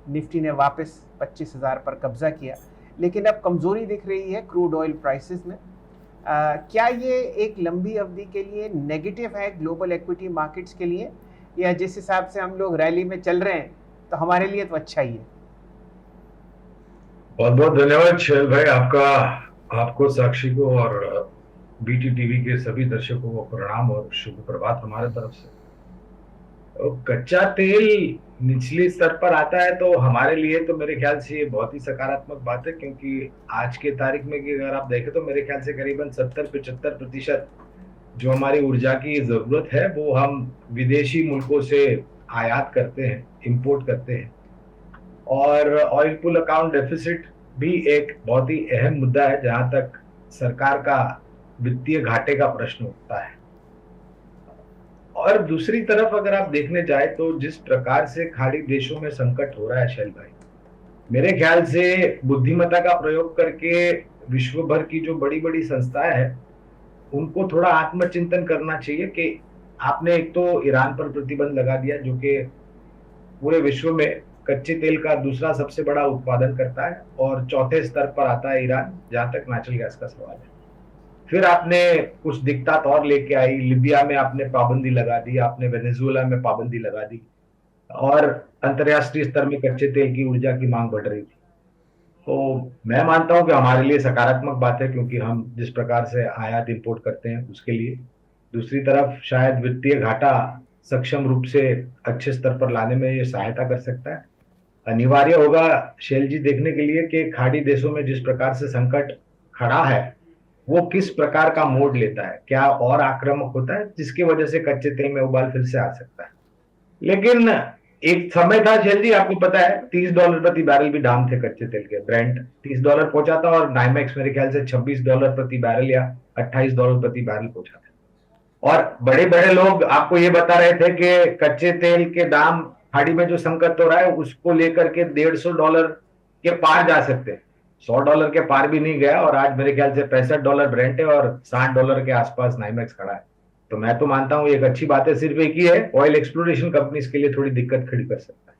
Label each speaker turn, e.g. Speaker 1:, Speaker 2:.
Speaker 1: Nifty ने वापस 25,000 पर कब्जा किया, लेकिन अब कमजोरी दिख रही है क्रूड ऑयल प्राइसेस में। क्या ये एक लंबी अवधि के लिए नेगेटिव है ग्लोबल इक्विटी मार्केट्स के लिए, या जिस हिसाब से हम लोग रैली में चल रहे हैं तो हमारे लिए तो अच्छा ही है?
Speaker 2: बहुत बहुत धन्यवाद शैल भाई आपका। आपको, साक्षी को और बीटी टीवी के सभी दर्शकों को प्रणाम और शुभ प्रभात हमारे तरफ से। तो कच्चा तेल निचले स्तर पर आता है तो हमारे लिए तो मेरे ख्याल से ये बहुत ही सकारात्मक बात है, क्योंकि आज के तारीख में कि अगर आप देखें तो मेरे ख्याल से करीबन 70-75% जो हमारी ऊर्जा की जरूरत है वो हम विदेशी मुल्कों से आयात करते हैं, इंपोर्ट करते हैं। और ऑयल पुल अकाउंट डेफिसिट भी एक बहुत ही अहम मुद्दा है जहां तक सरकार का वित्तीय घाटे का प्रश्न उठता है। और दूसरी तरफ अगर आप देखने जाए तो जिस प्रकार से खाड़ी देशों में संकट हो रहा है शैल भाई, मेरे ख्याल से बुद्धिमत्ता का प्रयोग करके विश्व भर की जो बड़ी बड़ी संस्थाएं हैं उनको थोड़ा आत्मचिंतन करना चाहिए कि आपने एक तो ईरान पर प्रतिबंध लगा दिया जो कि पूरे विश्व में कच्चे तेल का दूसरा सबसे बड़ा उत्पादन करता है और चौथे स्तर पर आता है ईरान जहां तक नेचुरल गैस का सवाल है। फिर आपने कुछ दिक्कत और लेके आई, लिबिया में आपने पाबंदी लगा दी, आपने वेनेजुएला में पाबंदी लगा दी और अंतर्राष्ट्रीय स्तर में कच्चे तेल की ऊर्जा की मांग बढ़ रही थी। तो मैं मानता हूं कि हमारे लिए सकारात्मक बात है, क्योंकि हम जिस प्रकार से आयात इंपोर्ट करते हैं उसके लिए। दूसरी तरफ शायद वित्तीय घाटा सक्षम रूप से अच्छे स्तर पर लाने में ये सहायता कर सकता है। अनिवार्य होगा शैल जी देखने के लिए कि खाड़ी देशों में जिस प्रकार से संकट खड़ा है वो किस प्रकार का मोड़ लेता है, क्या और आक्रामक होता है जिसकी वजह से कच्चे तेल में उबाल फिर से आ सकता है। लेकिन एक समय था शैल जी, आपको पता है $30 प्रति बैरल भी दाम थे कच्चे तेल के। ब्रेंट $30 पहुंचा था और नाइमेक्स मेरे ख्याल से $26 प्रति बैरल या $28 प्रति बैरल पहुंचा था। और बड़े बड़े लोग आपको ये बता रहे थे कि कच्चे तेल के दाम खाड़ी में जो संकट हो रहा है उसको लेकर के $150 के पार जा सकते हैं। $100 के पार भी नहीं गया और आज मेरे ख्याल से $65 ब्रेंट है और $60 के आसपास नाइमेक्स खड़ा है। तो मैं तो मानता हूं एक अच्छी बात है, सिर्फ एक ही है, ऑयल एक्सप्लोरेशन कंपनीज के लिए थोड़ी दिक्कत खड़ी कर सकता है।